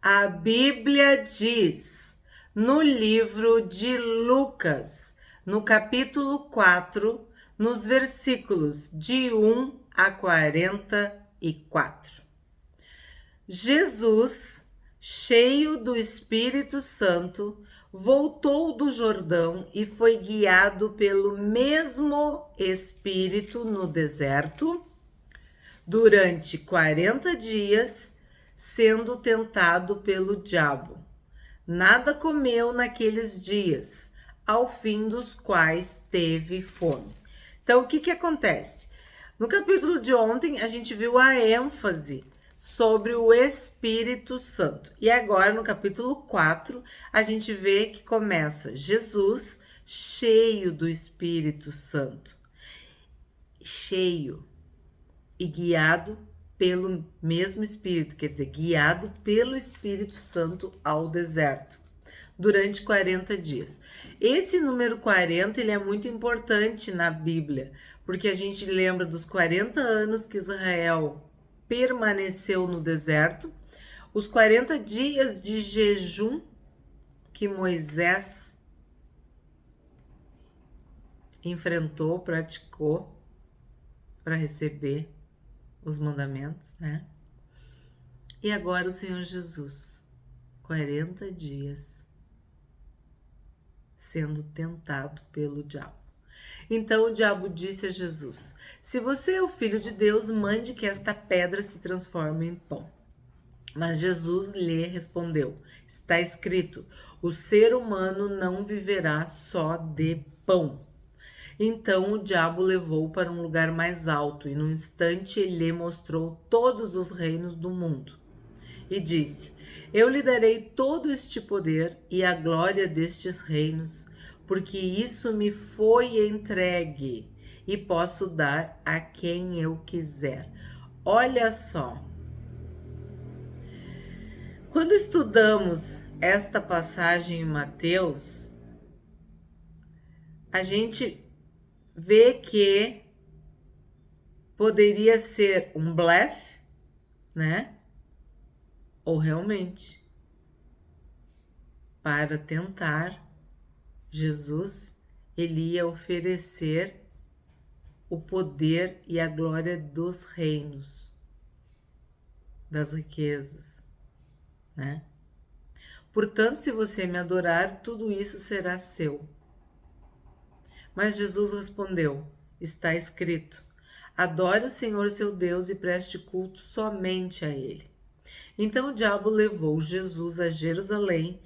A Bíblia diz no livro de Lucas, no capítulo 4, nos versículos de 1 a 44. Jesus, cheio do Espírito Santo, voltou do Jordão e foi guiado pelo mesmo Espírito no deserto durante 40 dias, sendo tentado pelo diabo. Nada comeu naqueles dias, ao fim dos quais teve fome. Então, o que acontece? No capítulo de ontem, a gente viu a ênfase sobre o Espírito Santo. E agora, no capítulo 4, a gente vê que começa Jesus cheio do Espírito Santo. Cheio e guiado pelo mesmo Espírito, quer dizer, guiado pelo Espírito Santo ao deserto, durante 40 dias. Esse número 40, ele é muito importante na Bíblia, porque a gente lembra dos 40 anos que Israel permaneceu no deserto, os 40 dias de jejum que Moisés enfrentou, praticou para receber os mandamentos, né? E agora o Senhor Jesus, 40 dias sendo tentado pelo diabo. Então o diabo disse a Jesus: se você é o Filho de Deus, mande que esta pedra se transforme em pão. Mas Jesus lhe respondeu: está escrito, o ser humano não viverá só de pão. Então o diabo levou-o para um lugar mais alto e num instante ele lhe mostrou todos os reinos do mundo. E disse: eu lhe darei todo este poder e a glória destes reinos, porque isso me foi entregue e posso dar a quem eu quiser. Olha só. Quando estudamos esta passagem em Mateus, a gente vê que poderia ser um blefe, né? Ou realmente, para tentar Jesus, ele ia oferecer o poder e a glória dos reinos, das riquezas, né? Portanto, se você me adorar, tudo isso será seu. Mas Jesus respondeu: está escrito, adore o Senhor seu Deus e preste culto somente a ele. Então o diabo levou Jesus a Jerusalém,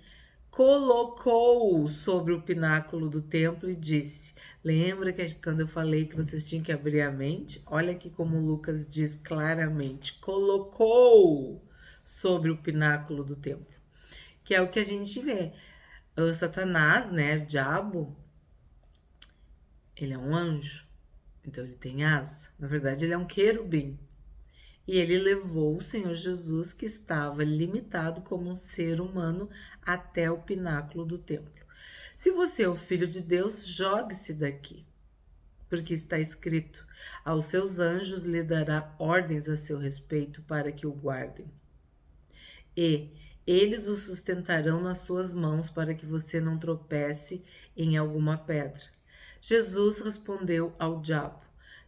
colocou-o sobre o pináculo do templo e disse: lembra que quando eu falei que vocês tinham que abrir a mente? Olha aqui como Lucas diz claramente: colocou sobre o pináculo do templo, que é o que a gente vê. O Satanás, né, o diabo, ele é um anjo, então ele tem asa. Na verdade, ele é um querubim. E ele levou o Senhor Jesus, que estava limitado como um ser humano, até o pináculo do templo. Se você é o Filho de Deus, jogue-se daqui, porque está escrito: aos seus anjos lhe dará ordens a seu respeito para que o guardem. E eles o sustentarão nas suas mãos para que você não tropece em alguma pedra. Jesus respondeu ao diabo: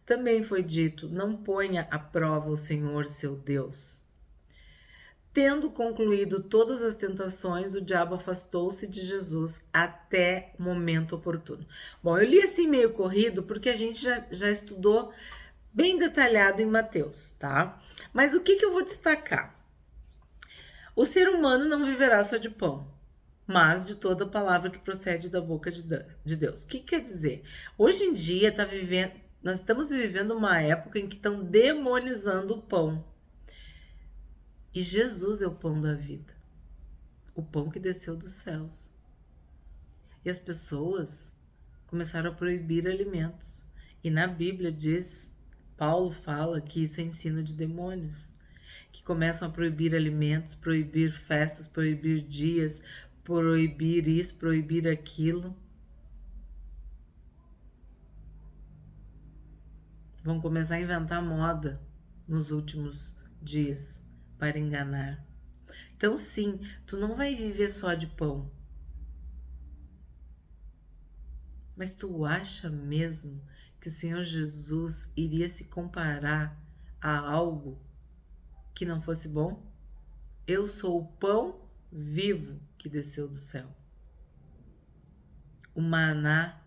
também foi dito, não ponha à prova o Senhor seu Deus. Tendo concluído todas as tentações, o diabo afastou-se de Jesus até o momento oportuno. Bom, eu li assim meio corrido porque a gente já estudou bem detalhado em Mateus, tá? Mas o que eu vou destacar? O ser humano não viverá só de pão, mas de toda palavra que procede da boca de Deus. O que quer dizer? Hoje em dia nós estamos vivendo uma época em que estão demonizando o pão. E Jesus é o pão da vida, o pão que desceu dos céus. E as pessoas começaram a proibir alimentos. E na Bíblia diz, Paulo fala que isso é ensino de demônios, que começam a proibir alimentos, proibir festas, proibir dias, proibir isso, proibir aquilo. Vão começar a inventar moda nos últimos dias para enganar. Então, sim, tu não vai viver só de pão. Mas tu acha mesmo que o Senhor Jesus iria se comparar a algo que não fosse bom? Eu sou o pão vivo que desceu do céu. O maná,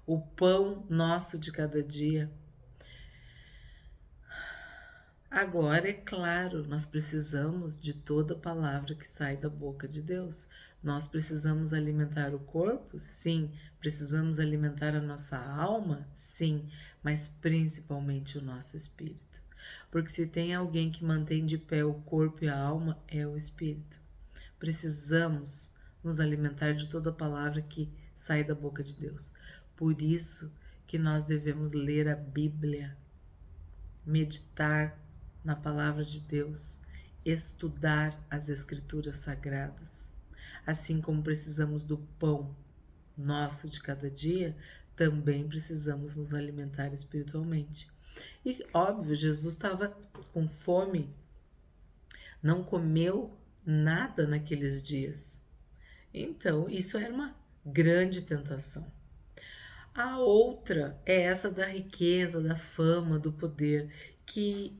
o pão nosso de cada dia. Agora, é claro, nós precisamos de toda palavra que sai da boca de Deus. Nós precisamos alimentar o corpo? Sim. Precisamos alimentar a nossa alma? Sim. Mas principalmente o nosso espírito. Porque se tem alguém que mantém de pé o corpo e a alma, é o espírito. Precisamos nos alimentar de toda palavra que sai da boca de Deus. Por isso que nós devemos ler a Bíblia, meditar na palavra de Deus, estudar as escrituras sagradas. Assim como precisamos do pão nosso de cada dia, também precisamos nos alimentar espiritualmente. E óbvio, Jesus estava com fome, não comeu nada naqueles dias. Então, isso era uma grande tentação. A outra é essa da riqueza, da fama, do poder, que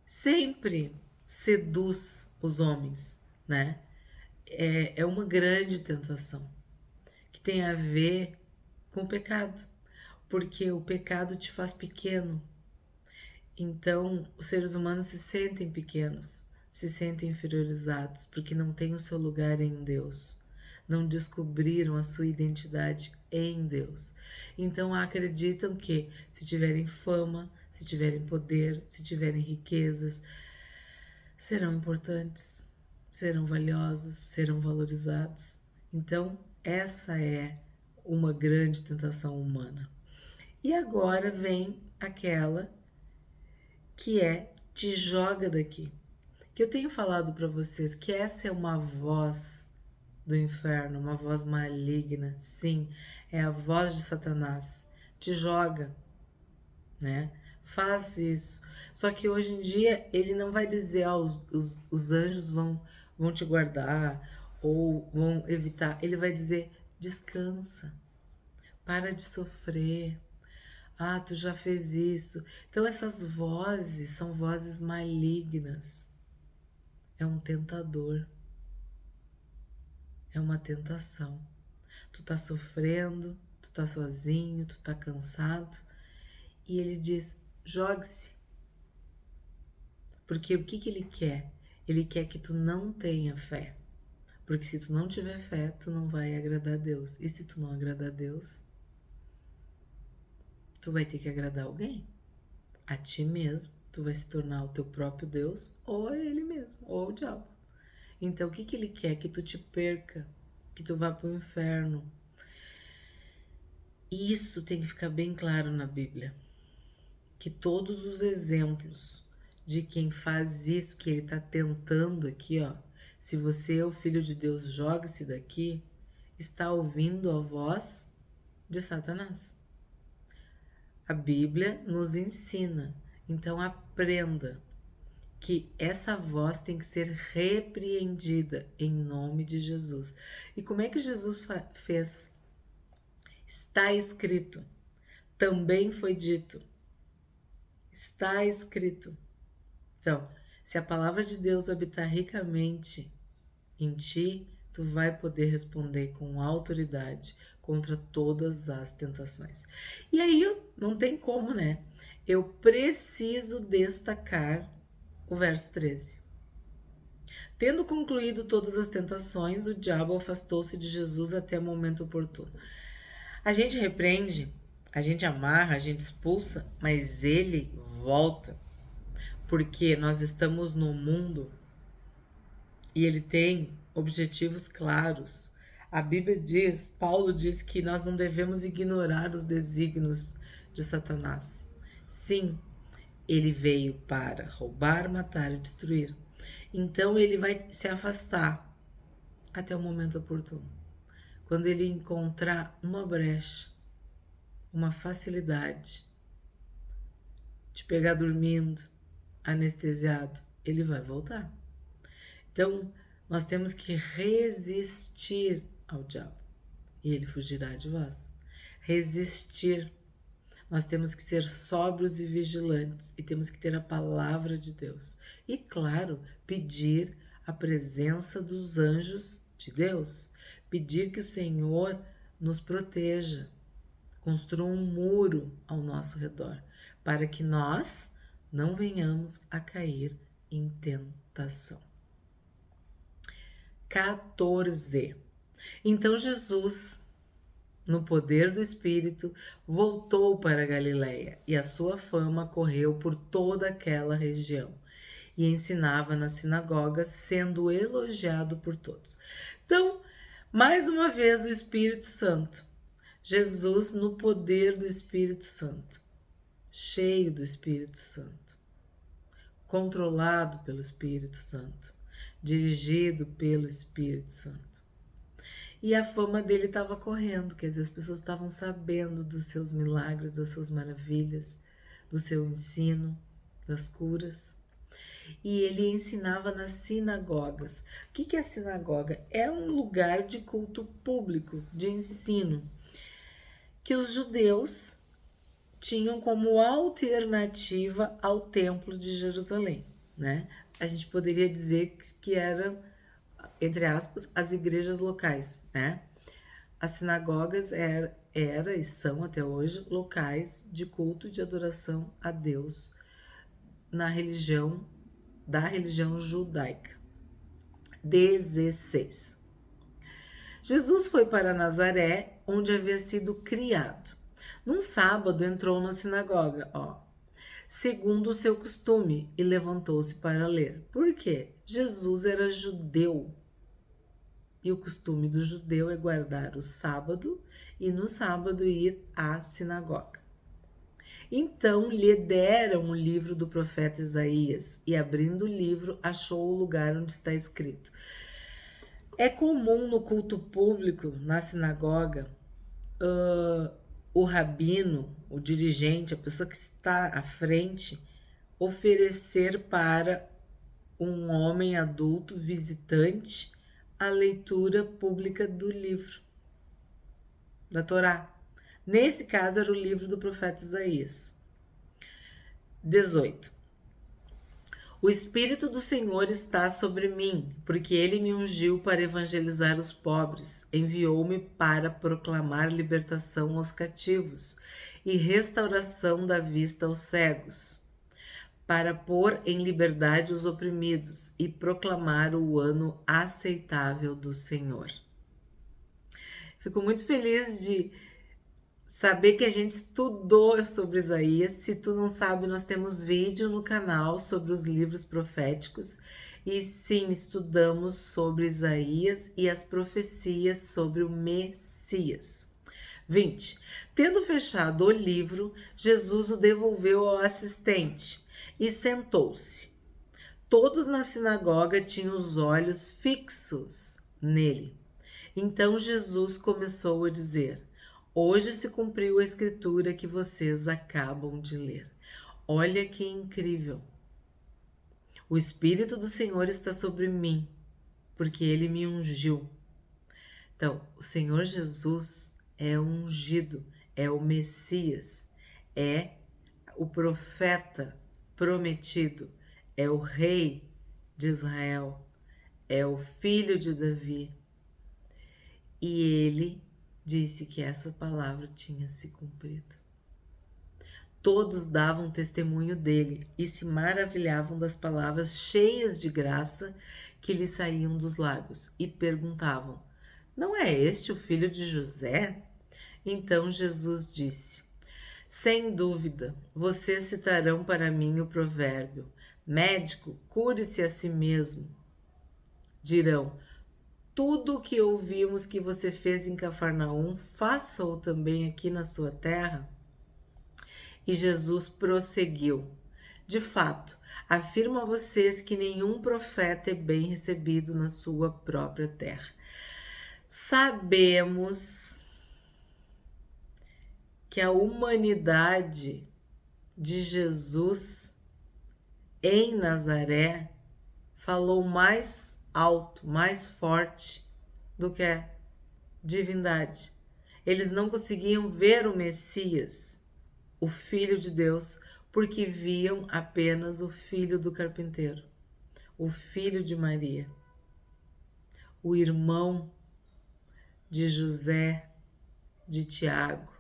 sempre seduz os homens, né? É uma grande tentação que tem a ver com o pecado, porque o pecado te faz pequeno. Então, os seres humanos se sentem pequenos, se sentem inferiorizados, porque não têm o seu lugar em Deus, não descobriram a sua identidade em Deus. Então, acreditam que se tiverem fama, se tiverem poder, se tiverem riquezas, serão importantes, serão valiosos, serão valorizados. Então, essa é uma grande tentação humana. E agora vem aquela que é te joga daqui. Que eu tenho falado para vocês que essa é uma voz do inferno, uma voz maligna. Sim, é a voz de Satanás. Te joga, né? Faz isso. Só que hoje em dia ele não vai dizer, os anjos vão te guardar ou vão evitar. Ele vai dizer, descansa, para de sofrer. Ah, tu já fez isso. Então essas vozes são vozes malignas. É um tentador. É uma tentação. Tu tá sofrendo, tu tá sozinho, tu tá cansado. E ele diz, jogue-se. Porque o que ele quer? Ele quer que tu não tenha fé. Porque se tu não tiver fé, tu não vai agradar a Deus. E se tu não agradar a Deus, tu vai ter que agradar alguém. A ti mesmo. Tu vai se tornar o teu próprio Deus, ou ele mesmo, ou o diabo. Então, o que ele quer? Que tu te perca, que tu vá para o inferno. Isso tem que ficar bem claro na Bíblia. Que todos os exemplos de quem faz isso que ele está tentando aqui, ó, se você é o filho de Deus, jogue-se daqui, está ouvindo a voz de Satanás. A Bíblia nos ensina, então aprenda que essa voz tem que ser repreendida em nome de Jesus. E como é que Jesus fez? Está escrito, também foi dito, está escrito. Então, se a palavra de Deus habitar ricamente em ti, tu vai poder responder com autoridade contra todas as tentações. E aí, não tem como, né? Eu preciso destacar o verso 13. Tendo concluído todas as tentações, o diabo afastou-se de Jesus até o momento oportuno. A gente repreende, a gente amarra, a gente expulsa, mas ele volta. Porque nós estamos no mundo e ele tem objetivos claros. A Bíblia diz, Paulo diz que nós não devemos ignorar os desígnios de Satanás. Sim, ele veio para roubar, matar e destruir. Então ele vai se afastar até o momento oportuno. Quando ele encontrar uma brecha, uma facilidade de pegar dormindo, anestesiado, ele vai voltar. Então, nós temos que resistir ao diabo e ele fugirá de vós. Resistir. Nós temos que ser sóbrios e vigilantes e temos que ter a palavra de Deus. E, claro, pedir a presença dos anjos de Deus. Pedir que o Senhor nos proteja, construa um muro ao nosso redor, para que nós não venhamos a cair em tentação. 14. Então Jesus, no poder do Espírito, voltou para a Galiléia e a sua fama correu por toda aquela região e ensinava nas sinagogas, sendo elogiado por todos. Então, mais uma vez o Espírito Santo. Jesus no poder do Espírito Santo, cheio do Espírito Santo, controlado pelo Espírito Santo, dirigido pelo Espírito Santo. E a fama dele estava correndo, quer dizer, as pessoas estavam sabendo dos seus milagres, das suas maravilhas, do seu ensino, das curas. E ele ensinava nas sinagogas. O que é a sinagoga? É um lugar de culto público, de ensino, que os judeus tinham como alternativa ao Templo de Jerusalém, né? A gente poderia dizer que eram, entre aspas, as igrejas locais, né? As sinagogas era e são até hoje locais de culto e de adoração a Deus da religião judaica. 16. Jesus foi para Nazaré, onde havia sido criado. Num sábado entrou na sinagoga, segundo o seu costume, e levantou-se para ler. Por quê? Jesus era judeu. E o costume do judeu é guardar o sábado e no sábado ir à sinagoga. Então lhe deram o livro do profeta Isaías e, abrindo o livro, achou o lugar onde está escrito. É comum no culto público, na sinagoga, o rabino, o dirigente, a pessoa que está à frente, oferecer para um homem adulto visitante a leitura pública do livro, da Torá. Nesse caso era o livro do profeta Isaías. 18. O Espírito do Senhor está sobre mim, porque ele me ungiu para evangelizar os pobres, enviou-me para proclamar libertação aos cativos e restauração da vista aos cegos, para pôr em liberdade os oprimidos e proclamar o ano aceitável do Senhor. Fico muito feliz de saber que a gente estudou sobre Isaías. Se tu não sabe, nós temos vídeo no canal sobre os livros proféticos. E sim, estudamos sobre Isaías e as profecias sobre o Messias. 20. Tendo fechado o livro, Jesus o devolveu ao assistente e sentou-se. Todos na sinagoga tinham os olhos fixos nele. Então Jesus começou a dizer: hoje se cumpriu a escritura que vocês acabam de ler. Olha que incrível. O Espírito do Senhor está sobre mim, porque ele me ungiu. Então, o Senhor Jesus é ungido, é o Messias, é o profeta prometido, é o rei de Israel, é o filho de Davi. E ele disse que essa palavra tinha se cumprido. Todos davam testemunho dele e se maravilhavam das palavras cheias de graça que lhe saíam dos lábios e perguntavam: não é este o filho de José? Então Jesus disse: sem dúvida, vocês citarão para mim o provérbio: médico, cure-se a si mesmo. Dirão: tudo o que ouvimos que você fez em Cafarnaum, faça-o também aqui na sua terra. E Jesus prosseguiu: de fato, afirmo a vocês que nenhum profeta é bem recebido na sua própria terra. Sabemos que a humanidade de Jesus em Nazaré falou mais alto, mais forte do que a divindade. Eles não conseguiam ver o Messias, o Filho de Deus, porque viam apenas o filho do carpinteiro, o filho de Maria, o irmão de José, de Tiago,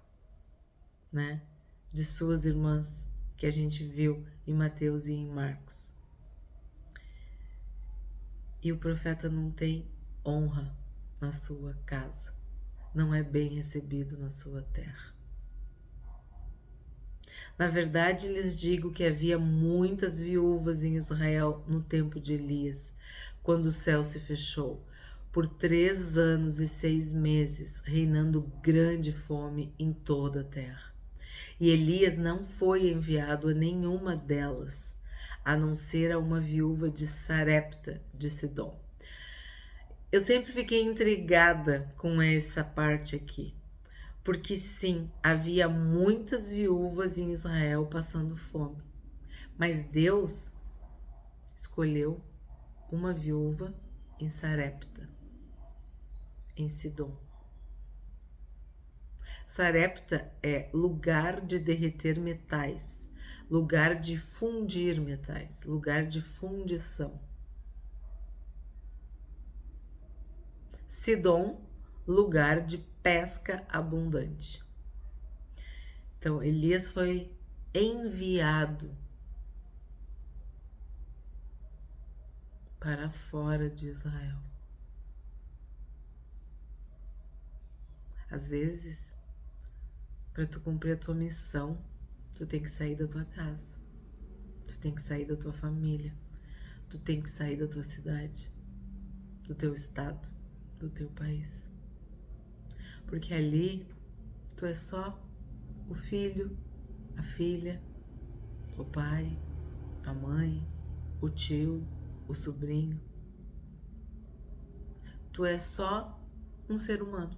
né? De suas irmãs, que a gente viu em Mateus e em Marcos. E o profeta não tem honra na sua casa, não é bem recebido na sua terra. Na verdade, lhes digo que havia muitas viúvas em Israel no tempo de Elias, quando o céu se fechou, por 3 anos e 6 meses, reinando grande fome em toda a terra. E Elias não foi enviado a nenhuma delas, a não ser a uma viúva de Sarepta, de Sidom. Eu sempre fiquei intrigada com essa parte aqui. Porque sim, havia muitas viúvas em Israel passando fome. Mas Deus escolheu uma viúva em Sarepta, em Sidom. Sarepta é lugar de derreter metais, lugar de fundir metais, lugar de fundição. Sidom, lugar de pesca abundante. Então, Elias foi enviado para fora de Israel. Às vezes, para tu cumprir a tua missão, tu tem que sair da tua casa, tu tem que sair da tua família, tu tem que sair da tua cidade, do teu estado, do teu país. Porque ali tu é só o filho, a filha, o pai, a mãe, o tio, o sobrinho. Tu é só um ser humano.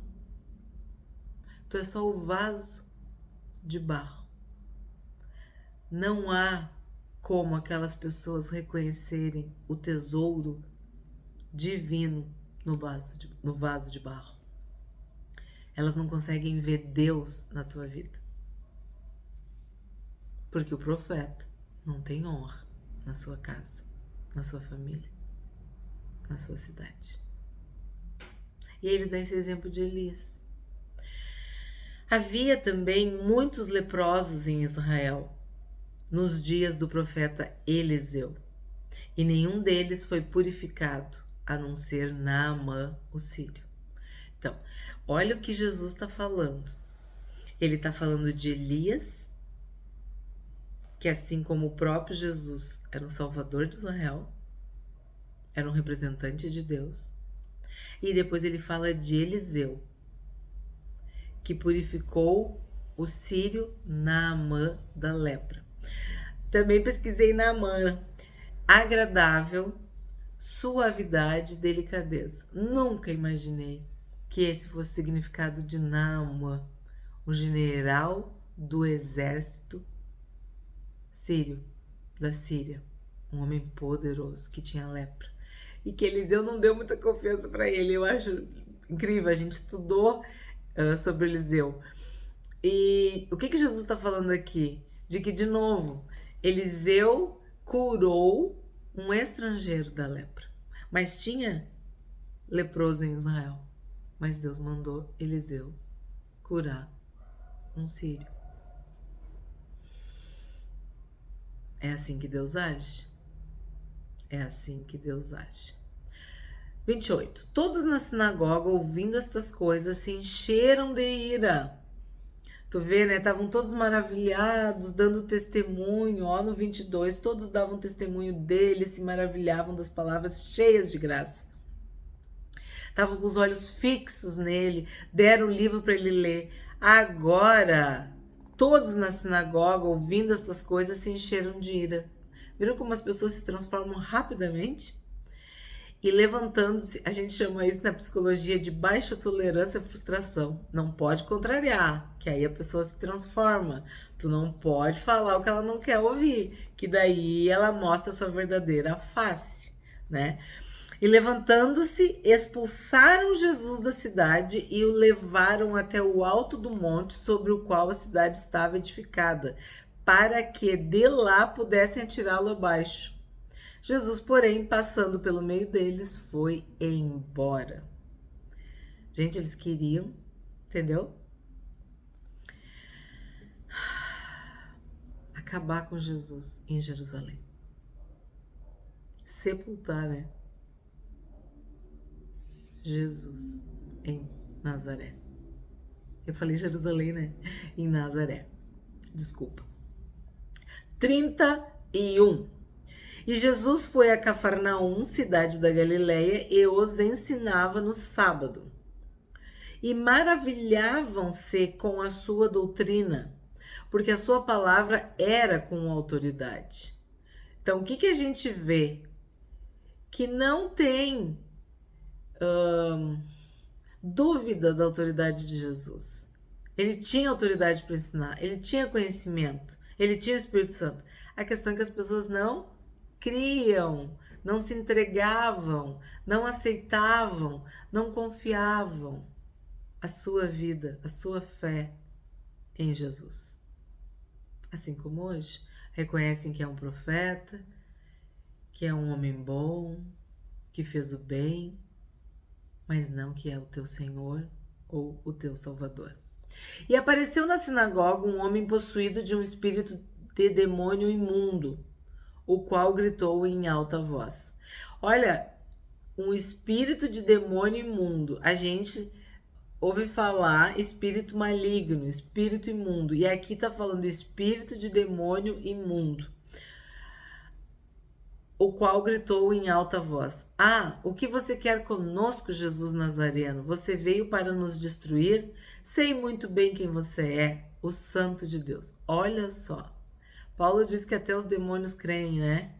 Tu é só o vaso de barro. Não há como aquelas pessoas reconhecerem o tesouro divino no vaso de barro. Elas não conseguem ver Deus na tua vida. Porque o profeta não tem honra na sua casa, na sua família, na sua cidade. E ele dá esse exemplo de Elias. Havia também muitos leprosos em Israel nos dias do profeta Eliseu, e nenhum deles foi purificado, a não ser Naamã, o sírio. Então, olha o que Jesus está falando. Ele está falando de Elias, que assim como o próprio Jesus era um salvador de Israel, era um representante de Deus. E depois ele fala de Eliseu, que purificou o sírio Naamã da lepra. Também pesquisei Naamã. Agradável, suavidade, delicadeza. Nunca imaginei que esse fosse o significado de Naamã, o general do exército sírio, da Síria, um homem poderoso que tinha lepra. E que Eliseu não deu muita confiança para ele. Eu acho incrível, a gente estudou sobre Eliseu. E o que Jesus está falando aqui? De que, de novo, Eliseu curou um estrangeiro da lepra. Mas tinha leproso em Israel. Mas Deus mandou Eliseu curar um sírio. É assim que Deus age? É assim que Deus age. 28. Todos na sinagoga, ouvindo estas coisas, se encheram de ira. Tu vê, né? Estavam todos maravilhados, dando testemunho. Ó, no 22, todos davam testemunho dele, se maravilhavam das palavras cheias de graça. Estavam com os olhos fixos nele, deram o livro para ele ler. Agora, todos na sinagoga, ouvindo estas coisas, se encheram de ira. Viram como as pessoas se transformam rapidamente? E levantando-se, a gente chama isso na psicologia de baixa tolerância à frustração. Não pode contrariar, que aí a pessoa se transforma. Tu não pode falar o que ela não quer ouvir, que daí ela mostra a sua verdadeira face. né? E levantando-se, expulsaram Jesus da cidade e o levaram até o alto do monte sobre o qual a cidade estava edificada, para que de lá pudessem atirá-lo abaixo. Jesus, porém, passando pelo meio deles, foi embora. Gente, eles queriam, entendeu? Acabar com Jesus em Jerusalém. Sepultar, né? Jesus em Nazaré. Eu falei Jerusalém, né? Em Nazaré. Desculpa. 31. E Jesus foi a Cafarnaum, cidade da Galileia, e os ensinava no sábado. E maravilhavam-se com a sua doutrina, porque a sua palavra era com autoridade. Então, o que a gente vê? Que não tem dúvida da autoridade de Jesus. Ele tinha autoridade para ensinar, ele tinha conhecimento, ele tinha o Espírito Santo. A questão é que as pessoas não criam, não se entregavam, não aceitavam, não confiavam a sua vida, a sua fé em Jesus. Assim como hoje, reconhecem que é um profeta, que é um homem bom, que fez o bem, mas não que é o teu Senhor ou o teu Salvador. E apareceu na sinagoga um homem possuído de um espírito de demônio imundo, o qual gritou em alta voz. Olha, um espírito de demônio imundo. A gente ouve falar espírito maligno, espírito imundo. E aqui tá falando espírito de demônio imundo, o qual gritou em alta voz: Ah, o que você quer conosco, Jesus Nazareno? Você veio para nos destruir? Sei muito bem quem você é, o Santo de Deus. Olha só. Paulo diz que até os demônios creem, né?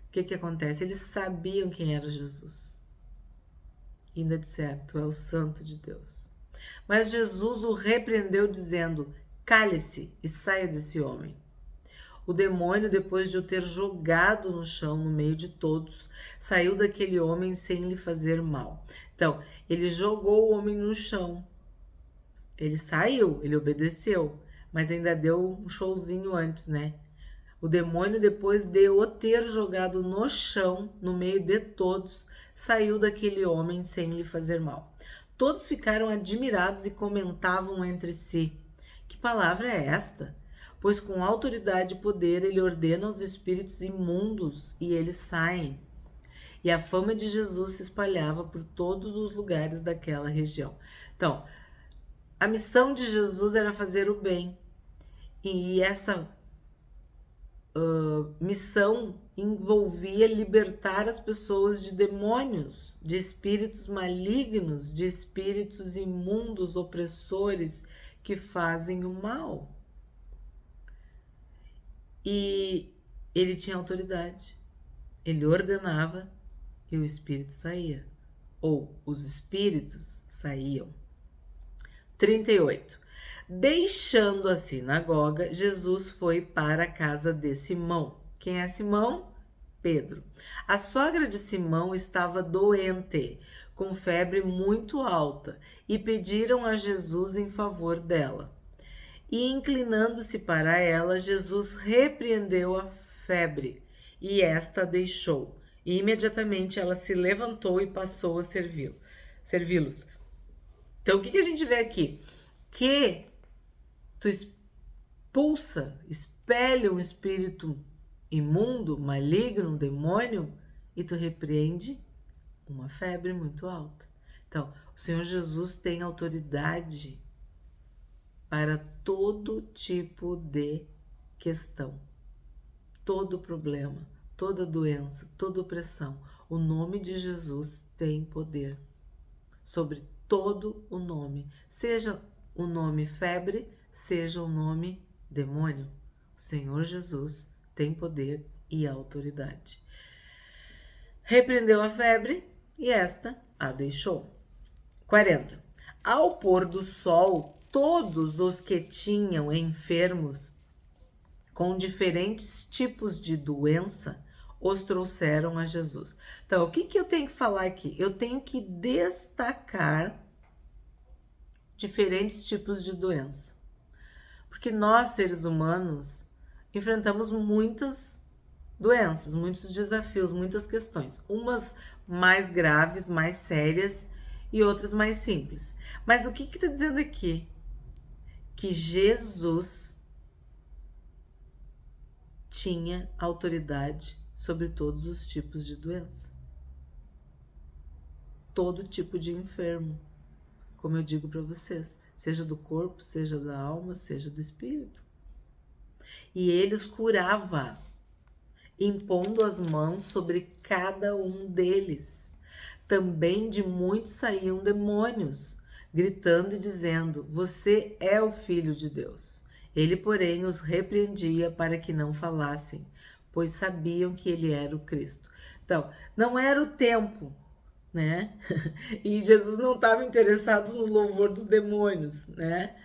O que acontece? Eles sabiam quem era Jesus. E ainda disseram: Tu é o Santo de Deus. Mas Jesus o repreendeu, dizendo: Cale-se e saia desse homem. O demônio, depois de o ter jogado no chão, no meio de todos, saiu daquele homem sem lhe fazer mal. Então, ele jogou o homem no chão. Ele saiu, ele obedeceu, mas ainda deu um showzinho antes, né? O demônio, depois de o ter jogado no chão, no meio de todos, saiu daquele homem sem lhe fazer mal. Todos ficaram admirados e comentavam entre si: Que palavra é esta? Pois com autoridade e poder ele ordena aos espíritos imundos e eles saem. E a fama de Jesus se espalhava por todos os lugares daquela região. Então, a missão de Jesus era fazer o bem. E essa missão envolvia libertar as pessoas de demônios, de espíritos malignos, de espíritos imundos, opressores que fazem o mal. E ele tinha autoridade. Ele ordenava e o espírito saía. Ou os espíritos saíam. 38. Deixando a sinagoga, Jesus foi para a casa de Simão. Quem é Simão? Pedro. A sogra de Simão estava doente, com febre muito alta, e pediram a Jesus em favor dela. E inclinando-se para ela, Jesus repreendeu a febre, e esta a deixou. E imediatamente ela se levantou e passou a servi-los. Então, o que a gente vê aqui? Que tu expulsa, expele um espírito imundo, maligno, um demônio, e tu repreende uma febre muito alta. Então, o Senhor Jesus tem autoridade para todo tipo de questão, todo problema, toda doença, toda opressão. O nome de Jesus tem poder sobre todo o nome, seja o nome febre, seja o nome demônio. O Senhor Jesus tem poder e autoridade. Repreendeu a febre e esta a deixou. 40. Ao pôr do sol, todos os que tinham enfermos com diferentes tipos de doença os trouxeram a Jesus. Então, o que eu tenho que falar aqui? Eu tenho que destacar diferentes tipos de doença. Porque nós, seres humanos, enfrentamos muitas doenças, muitos desafios, muitas questões. Umas mais graves, mais sérias e outras mais simples. Mas o que está dizendo aqui? Que Jesus tinha autoridade sobre todos os tipos de doença. Todo tipo de enfermo, como eu digo para vocês, seja do corpo, seja da alma, seja do espírito. E ele os curava, impondo as mãos sobre cada um deles. Também de muitos saíam demônios, gritando e dizendo: você é o Filho de Deus. Ele, porém, os repreendia para que não falassem, pois sabiam que ele era o Cristo. Então, não era o tempo, né? E Jesus não estava interessado no louvor dos demônios, né?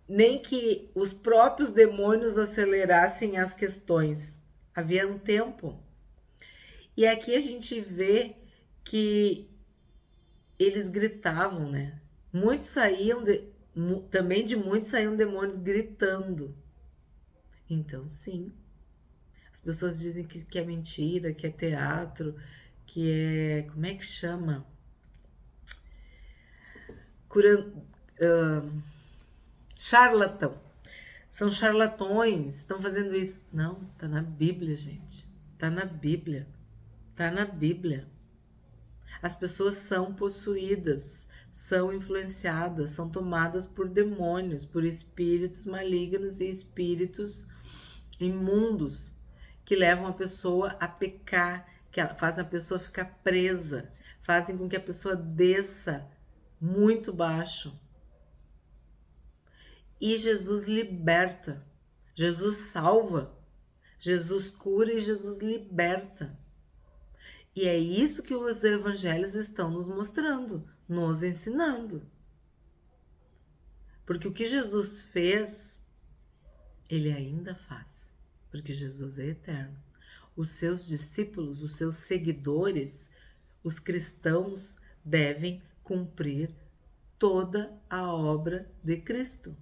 Nem que os próprios demônios acelerassem as questões. Havia um tempo. E aqui a gente vê que eles gritavam, né? Muitos saíam, também de muitos saíam demônios gritando. Então, sim. As pessoas dizem que é mentira, que é teatro, que é... Como é que chama? Charlatão. São charlatões, estão fazendo isso. Não, tá na Bíblia, gente. Tá na Bíblia. Tá na Bíblia. As pessoas são possuídas, são influenciadas, são tomadas por demônios, por espíritos malignos e espíritos imundos que levam a pessoa a pecar, que fazem a pessoa ficar presa, fazem com que a pessoa desça muito baixo. E Jesus liberta, Jesus salva, Jesus cura e Jesus liberta. E é isso que os evangelhos estão nos mostrando, nos ensinando. Porque o que Jesus fez, ele ainda faz. Porque Jesus é eterno. Os seus discípulos, os seus seguidores, os cristãos devem cumprir toda a obra de Cristo,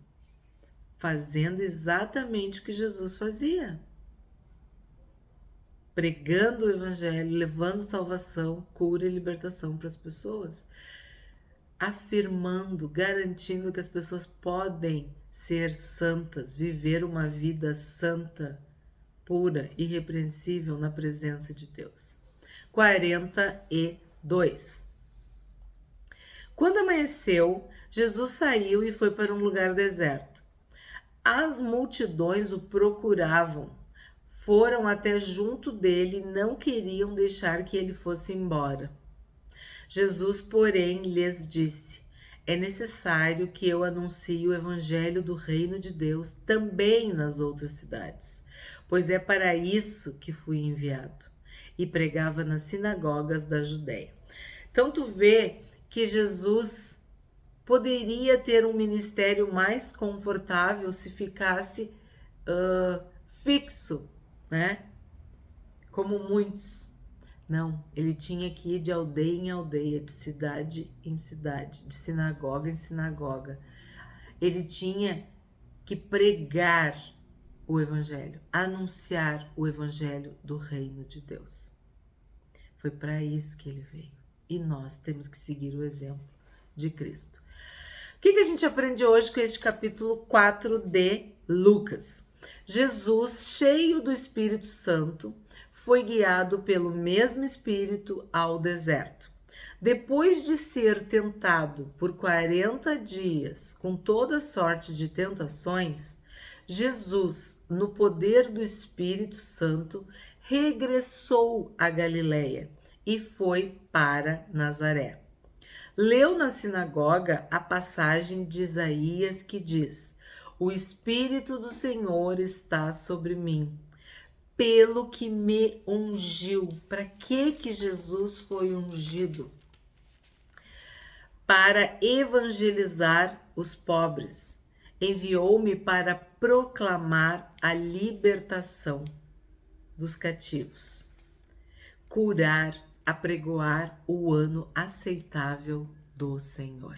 fazendo exatamente o que Jesus fazia. Pregando o evangelho, levando salvação, cura e libertação para as pessoas, afirmando, garantindo que as pessoas podem ser santas, viver uma vida santa, pura, irrepreensível na presença de Deus. 42. Quando amanheceu, Jesus saiu e foi para um lugar deserto. As multidões o procuravam. Foram até junto dele e não queriam deixar que ele fosse embora. Jesus, porém, lhes disse: é necessário que eu anuncie o evangelho do reino de Deus também nas outras cidades, pois é para isso que fui enviado. E pregava nas sinagogas da Judéia. Então tu vê que Jesus poderia ter um ministério mais confortável se ficasse fixo, né? Como muitos. Não, ele tinha que ir de aldeia em aldeia, de cidade em cidade, de sinagoga em sinagoga. Ele tinha que pregar o evangelho, anunciar o evangelho do reino de Deus. Foi para isso que ele veio. E nós temos que seguir o exemplo de Cristo. O que a gente aprende hoje com este capítulo 4 de Lucas? Jesus, cheio do Espírito Santo, foi guiado pelo mesmo Espírito ao deserto. Depois de ser tentado por 40 dias com toda sorte de tentações, Jesus, no poder do Espírito Santo, regressou à Galileia e foi para Nazaré. Leu na sinagoga a passagem de Isaías que diz: o Espírito do Senhor está sobre mim, pelo que me ungiu. Para que Jesus foi ungido? Para evangelizar os pobres. Enviou-me para proclamar a libertação dos cativos. curar, apregoar o ano aceitável do Senhor.